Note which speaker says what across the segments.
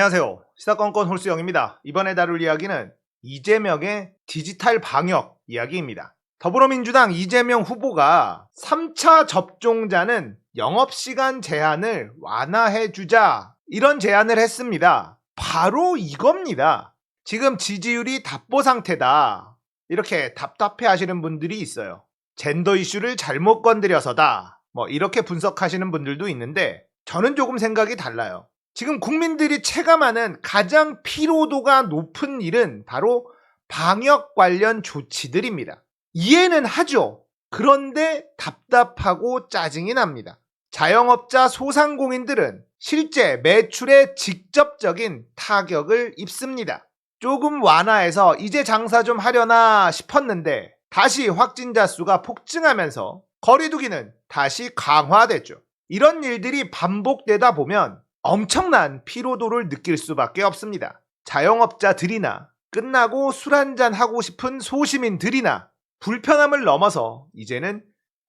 Speaker 1: 안녕하세요. 시사건건 홀수영입니다. 이번에 다룰 이야기는 이재명의 디지털 방역 이야기입니다. 더불어민주당 이재명 후보가 3차 접종자는 영업시간 제한을 완화해주자 이런 제안을 했습니다. 바로 이겁니다. 지금 지지율이 답보 상태다. 이렇게 답답해 하시는 분들이 있어요. 젠더 이슈를 잘못 건드려서다. 이렇게 분석하시는 분들도 있는데 저는 조금 생각이 달라요. 지금 국민들이 체감하는 가장 피로도가 높은 일은 바로 방역 관련 조치들입니다. 이해는 하죠. 그런데 답답하고 짜증이 납니다. 자영업자 소상공인들은 실제 매출에 직접적인 타격을 입습니다. 조금 완화해서 이제 장사 좀 하려나 싶었는데 다시 확진자 수가 폭증하면서 거리두기는 다시 강화됐죠. 이런 일들이 반복되다 보면 엄청난 피로도를 느낄 수밖에 없습니다. 자영업자들이나 끝나고 술 한잔 하고 싶은 소시민들이나 불편함을 넘어서 이제는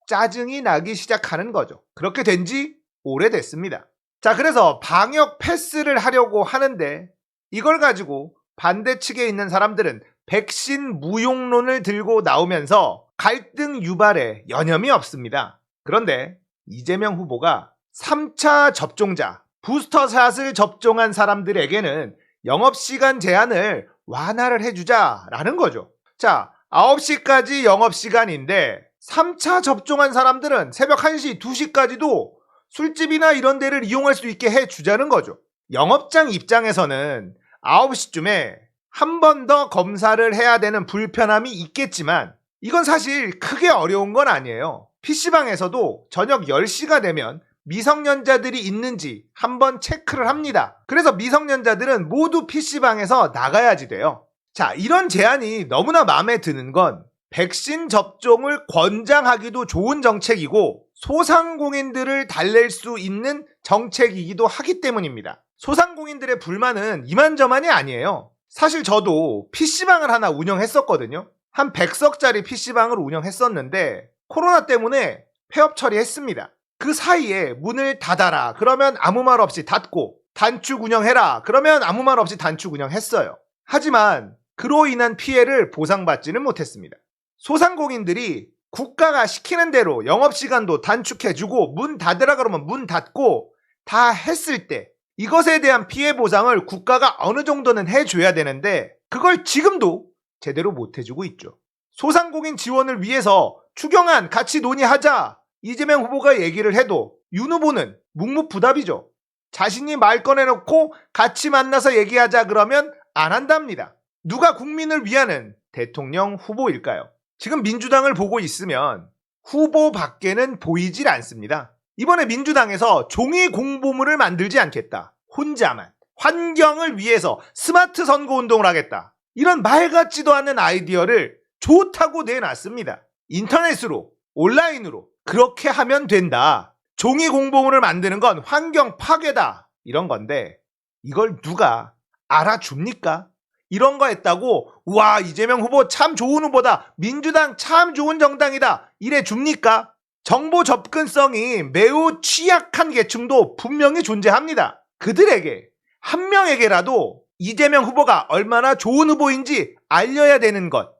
Speaker 1: 짜증이 나기 시작하는 거죠. 그렇게 된 지 오래됐습니다. 자, 그래서 방역 패스를 하려고 하는데 이걸 가지고 반대 측에 있는 사람들은 백신 무용론을 들고 나오면서 갈등 유발에 여념이 없습니다. 그런데 이재명 후보가 3차 접종자, 부스터샷을 접종한 사람들에게는 영업시간 제한을 완화를 해주자라는 거죠. 자, 9시까지 영업시간인데 3차 접종한 사람들은 새벽 1시, 2시까지도 술집이나 이런 데를 이용할 수 있게 해주자는 거죠. 영업장 입장에서는 9시쯤에 한 번 더 검사를 해야 되는 불편함이 있겠지만 이건 사실 크게 어려운 건 아니에요. PC방에서도 저녁 10시가 되면 미성년자들이 있는지 한번 체크를 합니다. 그래서 미성년자들은 모두 PC방에서 나가야지 돼요. 자, 이런 제안이 너무나 마음에 드는 건 백신 접종을 권장하기도 좋은 정책이고 소상공인들을 달랠 수 있는 정책이기도 하기 때문입니다. 소상공인들의 불만은 이만저만이 아니에요. 사실 저도 PC방을 하나 운영했었거든요. 한 100석짜리 PC방을 운영했었는데 코로나 때문에 폐업 처리했습니다. 그 사이에 문을 닫아라 그러면 아무 말 없이 닫고 단축 운영해라 그러면 아무 말 없이 단축 운영했어요. 하지만 그로 인한 피해를 보상받지는 못했습니다. 소상공인들이 국가가 시키는 대로 영업시간도 단축해주고 문 닫으라 그러면 문 닫고 다 했을 때 이것에 대한 피해 보상을 국가가 어느 정도는 해줘야 되는데 그걸 지금도 제대로 못해주고 있죠. 소상공인 지원을 위해서 추경안 같이 논의하자 이재명 후보가 얘기를 해도 윤 후보는 묵묵부답이죠. 자신이 말 꺼내놓고 같이 만나서 얘기하자 그러면 안 한답니다. 누가 국민을 위하는 대통령 후보일까요? 지금 민주당을 보고 있으면 후보밖에는 보이질 않습니다. 이번에 민주당에서 종이 공보물을 만들지 않겠다. 혼자만. 환경을 위해서 스마트 선거운동을 하겠다. 이런 말 같지도 않은 아이디어를 좋다고 내놨습니다. 인터넷으로, 온라인으로 그렇게 하면 된다. 종이 공보물을 만드는 건 환경 파괴다. 이런 건데 이걸 누가 알아줍니까? 이런 거 했다고 와 이재명 후보 참 좋은 후보다. 민주당 참 좋은 정당이다. 이래 줍니까? 정보 접근성이 매우 취약한 계층도 분명히 존재합니다. 그들에게 한 명에게라도 이재명 후보가 얼마나 좋은 후보인지 알려야 되는 것.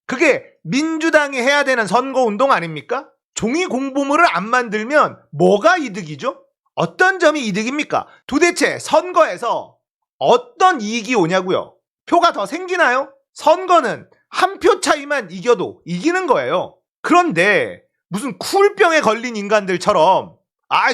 Speaker 1: 그게 민주당이 해야 되는 선거운동 아닙니까? 종이 공보물을 안 만들면 뭐가 이득이죠? 어떤 점이 이득입니까? 도대체 선거에서 어떤 이익이 오냐고요? 표가 더 생기나요? 선거는 한 표 차이만 이겨도 이기는 거예요. 그런데 무슨 쿨병에 걸린 인간들처럼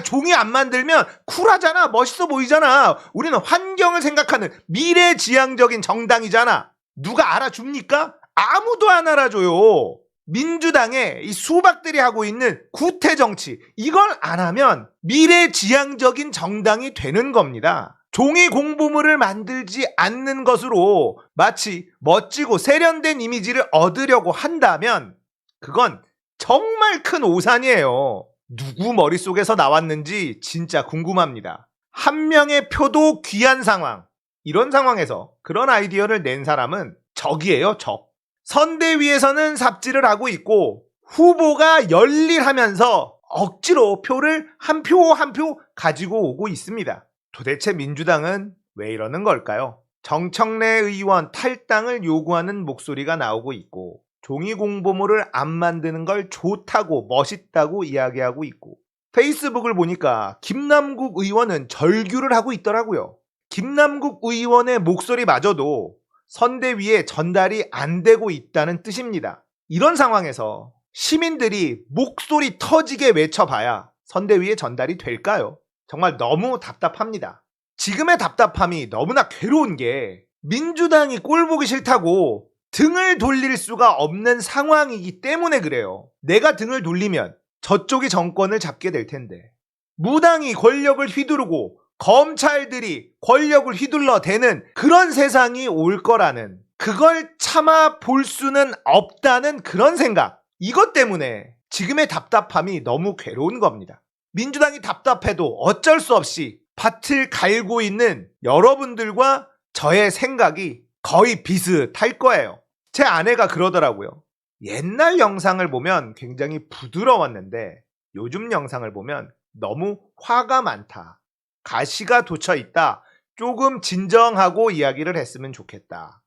Speaker 1: 종이 안 만들면 쿨하잖아, 멋있어 보이잖아, 우리는 환경을 생각하는 미래지향적인 정당이잖아. 누가 알아줍니까? 아무도 안 알아줘요. 민주당의 이 수박들이 하고 있는 구태정치, 이걸 안 하면 미래지향적인 정당이 되는 겁니다. 종이 공보물을 만들지 않는 것으로 마치 멋지고 세련된 이미지를 얻으려고 한다면 그건 정말 큰 오산이에요. 누구 머릿속에서 나왔는지 진짜 궁금합니다. 한 명의 표도 귀한 상황. 이런 상황에서 그런 아이디어를 낸 사람은 적이에요, 적. 선대위에서는 삽질을 하고 있고 후보가 열일하면서 억지로 표를 한 표 한 표 가지고 오고 있습니다. 도대체 민주당은 왜 이러는 걸까요? 정청래 의원 탈당을 요구하는 목소리가 나오고 있고 종이공보물을 안 만드는 걸 좋다고 멋있다고 이야기하고 있고 페이스북을 보니까 김남국 의원은 절규를 하고 있더라고요. 김남국 의원의 목소리마저도 선대위에 전달이 안 되고 있다는 뜻입니다. 이런 상황에서 시민들이 목소리 터지게 외쳐봐야 선대위에 전달이 될까요? 정말 너무 답답합니다. 지금의 답답함이 너무나 괴로운 게 민주당이 꼴 보기 싫다고 등을 돌릴 수가 없는 상황이기 때문에 그래요. 내가 등을 돌리면 저쪽이 정권을 잡게 될 텐데 무당이 권력을 휘두르고 검찰들이 권력을 휘둘러대는 그런 세상이 올 거라는, 그걸 참아 볼 수는 없다는 그런 생각, 이것 때문에 지금의 답답함이 너무 괴로운 겁니다. 민주당이 답답해도 어쩔 수 없이 밭을 갈고 있는 여러분들과 저의 생각이 거의 비슷할 거예요. 제 아내가 그러더라고요. 옛날 영상을 보면 굉장히 부드러웠는데 요즘 영상을 보면 너무 화가 많다. 가시가 돋쳐 있다. 조금 진정하고 이야기를 했으면 좋겠다.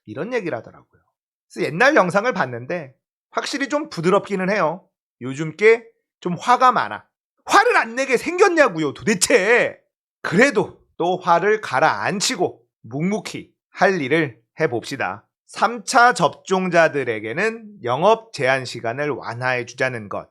Speaker 1: 이런 얘기를 하더라고요. 그래서 옛날 영상을 봤는데 확실히 좀 부드럽기는 해요. 요즘 게 좀 화가 많아. 화를 안 내게 생겼냐고요, 도대체. 그래도 또 화를 가라앉히고 묵묵히 할 일을 해봅시다. 3차 접종자들에게는 영업 제한 시간을 완화해 주자는 것.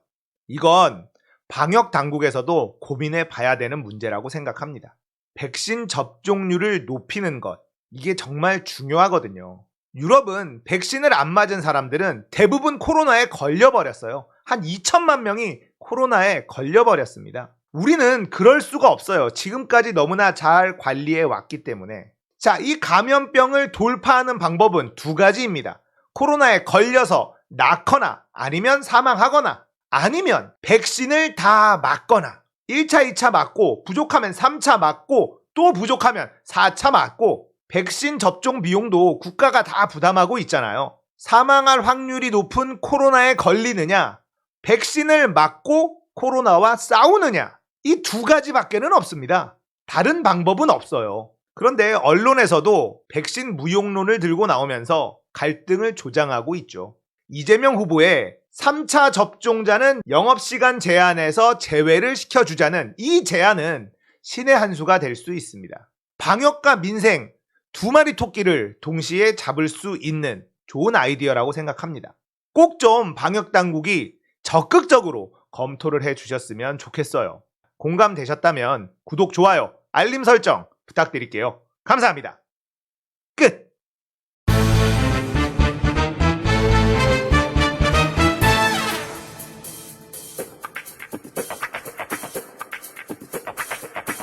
Speaker 1: 이건 방역 당국에서도 고민해 봐야 되는 문제라고 생각합니다. 백신 접종률을 높이는 것. 이게 정말 중요하거든요. 유럽은 백신을 안 맞은 사람들은 대부분 코로나에 걸려버렸어요. 한 2천만 명이 코로나에 걸려버렸습니다. 우리는 그럴 수가 없어요. 지금까지 너무나 잘 관리해 왔기 때문에. 자, 이 감염병을 돌파하는 방법은 두 가지입니다. 코로나에 걸려서 낫거나 아니면 사망하거나 아니면 백신을 다 맞거나 1차, 2차 맞고 부족하면 3차 맞고 또 부족하면 4차 맞고 백신 접종 비용도 국가가 다 부담하고 있잖아요. 사망할 확률이 높은 코로나에 걸리느냐, 백신을 맞고 코로나와 싸우느냐, 이 두 가지밖에는 없습니다. 다른 방법은 없어요. 그런데 언론에서도 백신 무용론을 들고 나오면서 갈등을 조장하고 있죠. 이재명 후보의 3차 접종자는 영업시간 제한에서 제외를 시켜주자는 이 제안은 신의 한 수가 될 수 있습니다. 방역과 민생 두 마리 토끼를 동시에 잡을 수 있는 좋은 아이디어라고 생각합니다. 꼭 좀 방역당국이 적극적으로 검토를 해주셨으면 좋겠어요. 공감되셨다면 구독, 좋아요, 알림 설정 부탁드릴게요. 감사합니다.